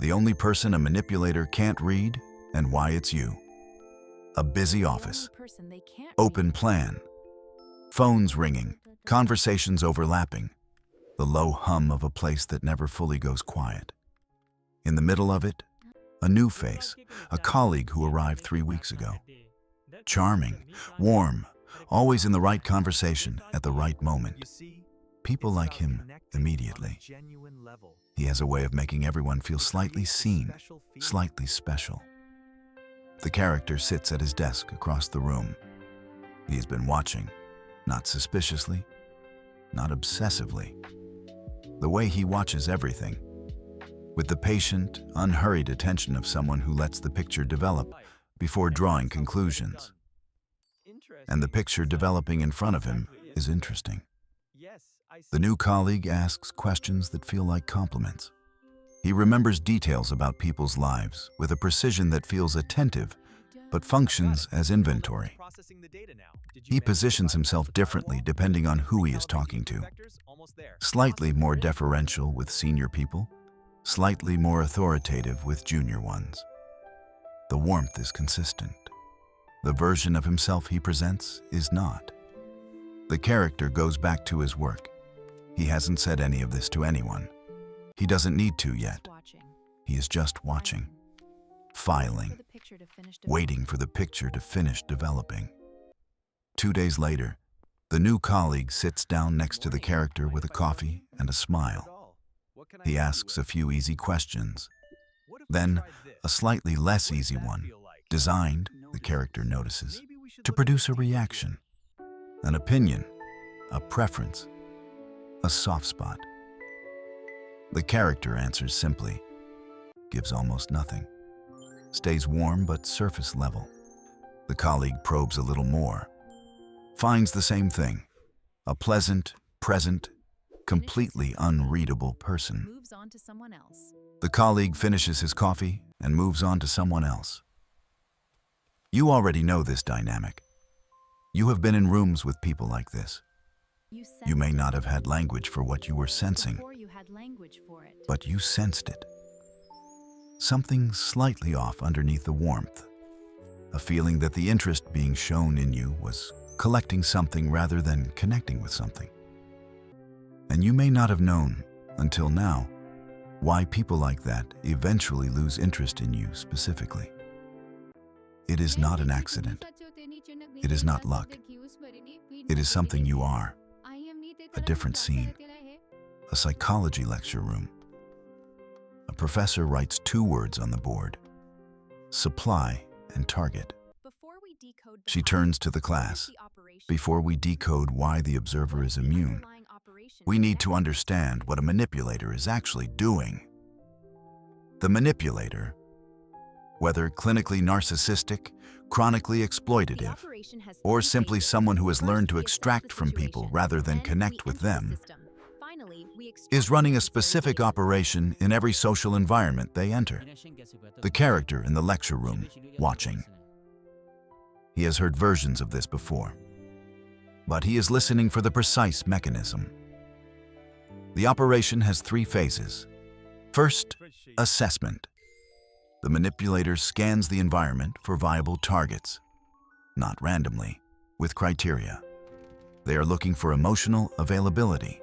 The only person a manipulator can't read and why it's you. A busy office. Open plan. Phones ringing. Conversations overlapping. The low hum of a place that never fully goes quiet. In the middle of it, a new face, a colleague who arrived 3 weeks ago. Charming, warm, always in the right conversation at the right moment. People like him immediately. He has a way of making everyone feel slightly seen, slightly special. The character sits at his desk across the room. He has been watching, not suspiciously, not obsessively. The way he watches everything, with the patient, unhurried attention of someone who lets the picture develop before drawing conclusions. And the picture developing in front of him is interesting. The new colleague asks questions that feel like compliments. He remembers details about people's lives with a precision that feels attentive, but functions as inventory. He positions himself differently depending on who he is talking to. Slightly more deferential with senior people, slightly more authoritative with junior ones. The warmth is consistent. The version of himself he presents is not. The character goes back to his work. He hasn't said any of this to anyone. He doesn't need to yet. He is just watching, filing, waiting for the picture to finish developing. 2 days later, the new colleague sits down next to the character with a coffee and a smile. He asks a few easy questions. Then, a slightly less easy one, designed, the character notices, to produce a reaction, an opinion, a preference, a soft spot. The character answers simply, gives almost nothing, stays warm but surface level. The colleague probes a little more, finds the same thing, a pleasant, present, completely unreadable person. The colleague finishes his coffee and moves on to someone else. You already know this dynamic. You have been in rooms with people like this. You may not have had language for what you were sensing, but you sensed it. Something slightly off underneath the warmth. A feeling that the interest being shown in you was collecting something rather than connecting with something. And you may not have known, until now, why people like that eventually lose interest in you specifically. It is not an accident. It is not luck. It is something you are. A different scene. A psychology lecture room. A professor writes 2 words on the board: supply and target. She turns to the class. Before we decode why the observer is immune, we need to understand what a manipulator is actually doing. The manipulator, whether clinically narcissistic, chronically exploitative, or simply someone who has learned to extract from people rather than connect with them, is running a specific operation in every social environment they enter. The character in the lecture room, watching. He has heard versions of this before, but he is listening for the precise mechanism. The operation has 3 phases. First, assessment. The manipulator scans the environment for viable targets, not randomly, with criteria. They are looking for emotional availability,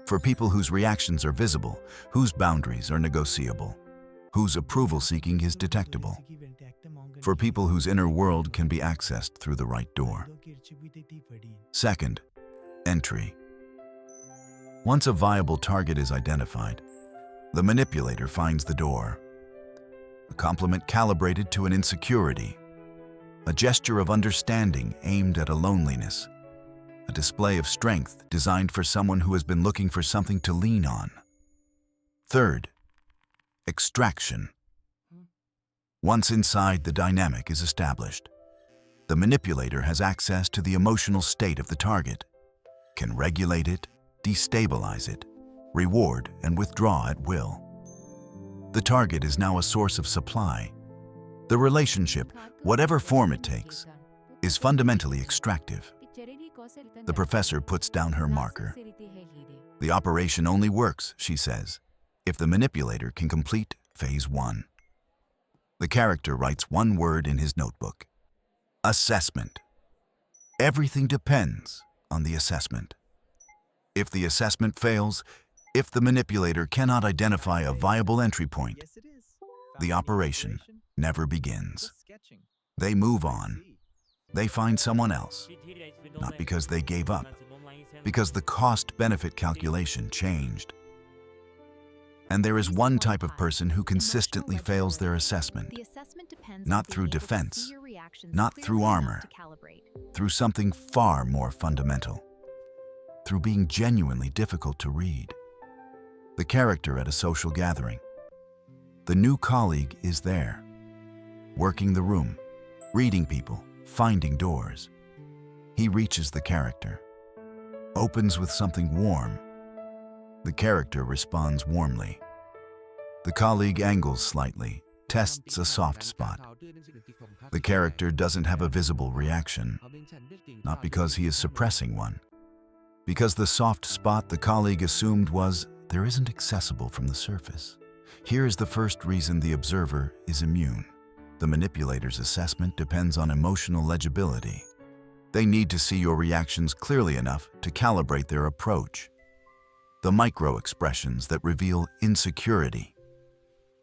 for people whose reactions are visible, whose boundaries are negotiable, whose approval-seeking is detectable, for people whose inner world can be accessed through the right door. Second, entry. Once a viable target is identified, the manipulator finds the door. A compliment calibrated to an insecurity, a gesture of understanding aimed at a loneliness, a display of strength designed for someone who has been looking for something to lean on. Third, extraction. Once inside, the dynamic is established. The manipulator has access to the emotional state of the target, can regulate it, destabilize it, reward and withdraw at will. The target is now a source of supply. The relationship, whatever form it takes, is fundamentally extractive. The professor puts down her marker. The operation only works, she says, if the manipulator can complete Phase 1. The character writes one word in his notebook. Assessment. Everything depends on the assessment. If the assessment fails, if the manipulator cannot identify a viable entry point, the operation never begins. They move on. They find someone else, not because they gave up, because the cost-benefit calculation changed. And there is one type of person who consistently fails their assessment, not through defense, not through armor, through something far more fundamental, through being genuinely difficult to read. The character at a social gathering. The new colleague is there, working the room, reading people, finding doors. He reaches the character, opens with something warm. The character responds warmly. The colleague angles slightly, tests a soft spot. The character doesn't have a visible reaction, not because he is suppressing one, because the soft spot the colleague assumed was there isn't accessible from the surface. Here is the first reason the observer is immune. The manipulator's assessment depends on emotional legibility. They need to see your reactions clearly enough to calibrate their approach. The micro-expressions that reveal insecurity.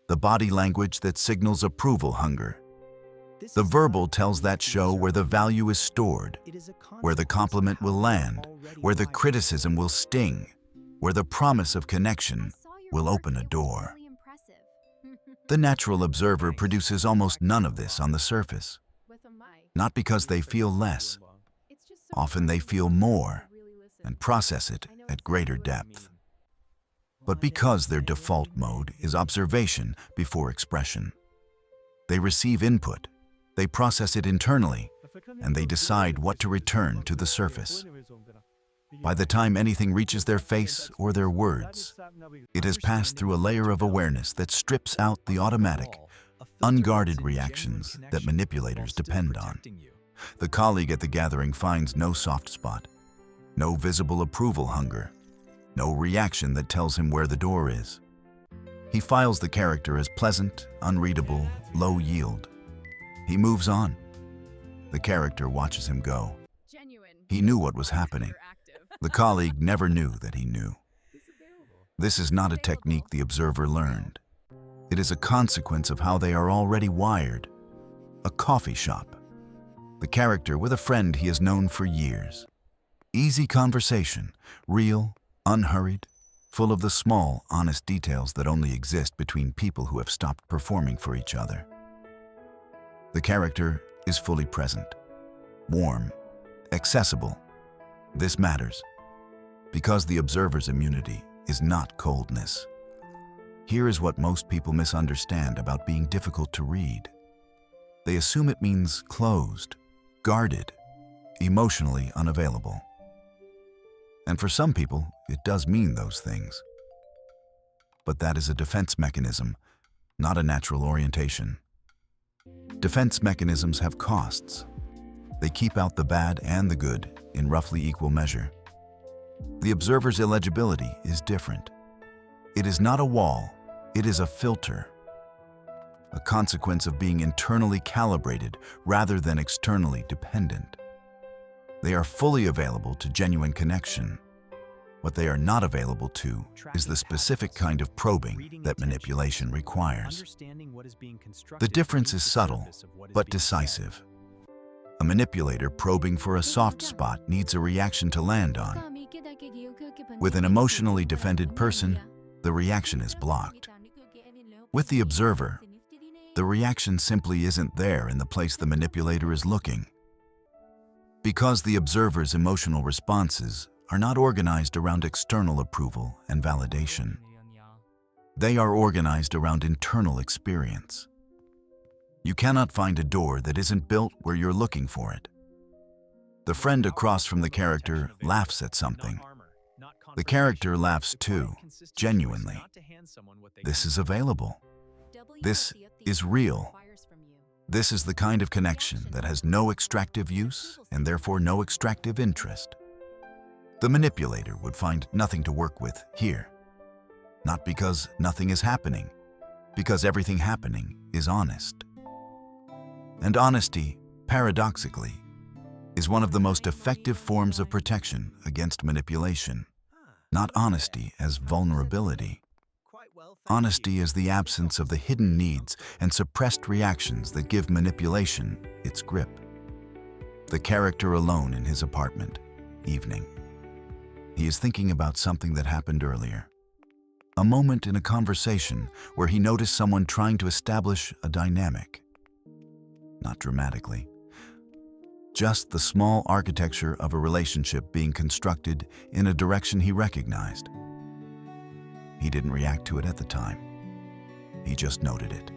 The body language that signals approval hunger. The verbal tells that show where the value is stored, where the compliment will land, where the criticism will sting, where the promise of connection will open a door. The natural observer produces almost none of this on the surface. Not because they feel less. Often they feel more and process it at greater depth. But because their default mode is observation before expression. They receive input, they process it internally, and they decide what to return to the surface. By the time anything reaches their face or their words, it has passed through a layer of awareness that strips out the automatic, unguarded reactions that manipulators depend on. The colleague at the gathering finds no soft spot, no visible approval hunger, no reaction that tells him where the door is. He files the character as pleasant, unreadable, low yield. He moves on. The character watches him go. He knew what was happening. The colleague never knew that he knew. This is not a technique the observer learned. It is a consequence of how they are already wired. A coffee shop. The character with a friend he has known for years. Easy conversation, real, unhurried, full of the small, honest details that only exist between people who have stopped performing for each other. The character is fully present, warm, accessible. This matters because the observer's immunity is not coldness. Here is what most people misunderstand about being difficult to read. They assume it means closed, guarded, emotionally unavailable. And for some people, it does mean those things. But that is a defense mechanism, not a natural orientation. Defense mechanisms have costs. They keep out the bad and the good in roughly equal measure. The observer's illegibility is different. It is not a wall, it is a filter. A consequence of being internally calibrated rather than externally dependent. They are fully available to genuine connection. What they are not available to is the specific kind of probing that manipulation requires. The difference is subtle, but decisive. A manipulator probing for a soft spot needs a reaction to land on. With an emotionally defended person, the reaction is blocked. With the observer, the reaction simply isn't there in the place the manipulator is looking. Because the observer's emotional responses are not organized around external approval and validation. They are organized around internal experience. You cannot find a door that isn't built where you're looking for it. The friend across from the character laughs at something. The character laughs too, genuinely. This is available. This is real. This is the kind of connection that has no extractive use and therefore no extractive interest. The manipulator would find nothing to work with here. Not because nothing is happening, because everything happening is honest. And honesty, paradoxically, is one of the most effective forms of protection against manipulation. Not honesty as vulnerability. Honesty is the absence of the hidden needs and suppressed reactions that give manipulation its grip. The character alone in his apartment, evening. He is thinking about something that happened earlier. A moment in a conversation where he noticed someone trying to establish a dynamic. Not dramatically. Just the small architecture of a relationship being constructed in a direction he recognized. He didn't react to it at the time. He just noted it.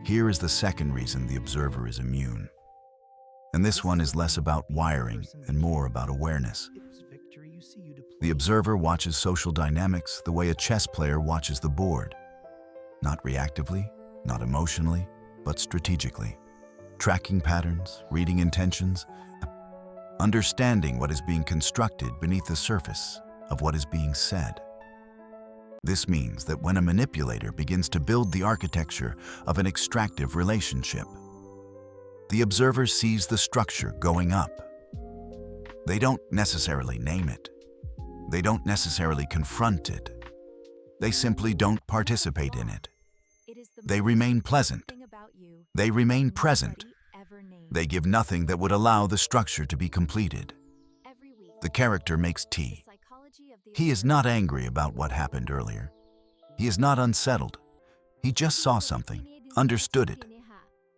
Here is the second reason the observer is immune. And this one is less about wiring and more about awareness. The observer watches social dynamics the way a chess player watches the board. Not reactively, not emotionally, but strategically. Tracking patterns, reading intentions, understanding what is being constructed beneath the surface of what is being said. This means that when a manipulator begins to build the architecture of an extractive relationship, the observer sees the structure going up. They don't necessarily name it. They don't necessarily confront it. They simply don't participate in it. They remain pleasant. They remain present. They give nothing that would allow the structure to be completed. The character makes tea. He is not angry about what happened earlier. He is not unsettled. He just saw something, understood it,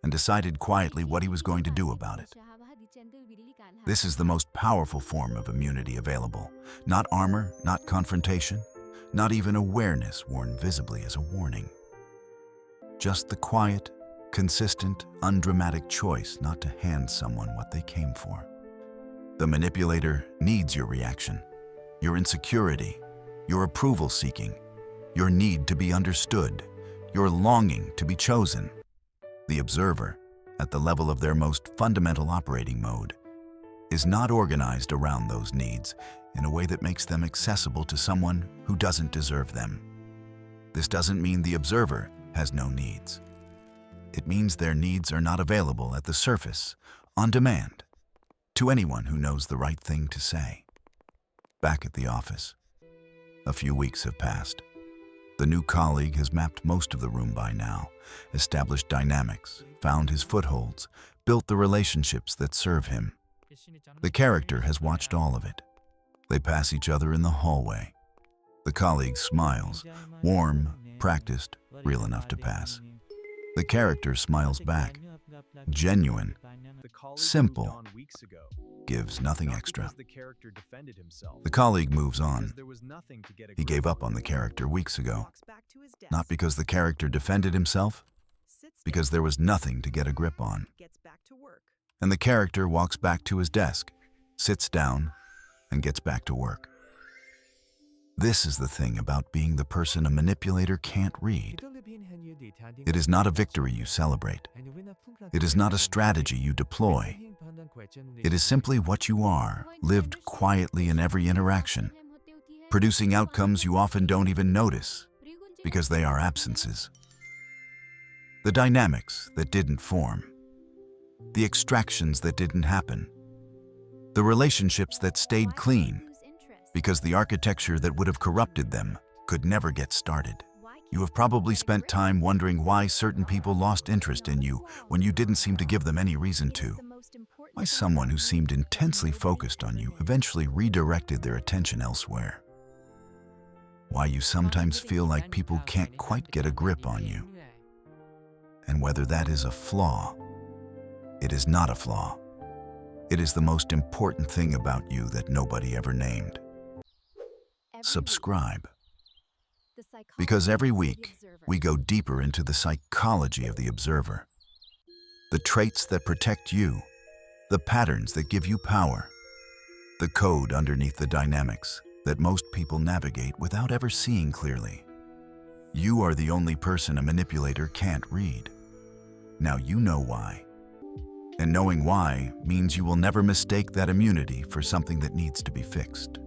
and decided quietly what he was going to do about it. This is the most powerful form of immunity available. Not armor, not confrontation, not even awareness worn visibly as a warning. Just the quiet, consistent, undramatic choice not to hand someone what they came for. The manipulator needs your reaction, your insecurity, your approval seeking, your need to be understood, your longing to be chosen. The observer, at the level of their most fundamental operating mode, is not organized around those needs in a way that makes them accessible to someone who doesn't deserve them. This doesn't mean the observer has no needs. It means their needs are not available at the surface, on demand, to anyone who knows the right thing to say. Back at the office, a few weeks have passed. The new colleague has mapped most of the room by now, established dynamics, found his footholds, built the relationships that serve him. The character has watched all of it. They pass each other in the hallway. The colleague smiles, warm, practiced, real enough to pass. The character smiles back, genuine, simple, gives nothing extra. The colleague moves on. He gave up on the character weeks ago. Not because the character defended himself, because there was nothing to get a grip on. And the character walks back to his desk, sits down, and gets back to work. This is the thing about being the person a manipulator can't read. It is not a victory you celebrate. It is not a strategy you deploy. It is simply what you are, lived quietly in every interaction, producing outcomes you often don't even notice because they are absences. The dynamics that didn't form, the extractions that didn't happen, the relationships that stayed clean because the architecture that would have corrupted them could never get started. You have probably spent time wondering why certain people lost interest in you when you didn't seem to give them any reason to. Why someone who seemed intensely focused on you eventually redirected their attention elsewhere. Why you sometimes feel like people can't quite get a grip on you. And whether that is a flaw, it is not a flaw. It is the most important thing about you that nobody ever named. Subscribe. Because every week, we go deeper into the psychology of the observer. The traits that protect you, the patterns that give you power, the code underneath the dynamics that most people navigate without ever seeing clearly. You are the only person a manipulator can't read. Now you know why. And knowing why means you will never mistake that immunity for something that needs to be fixed.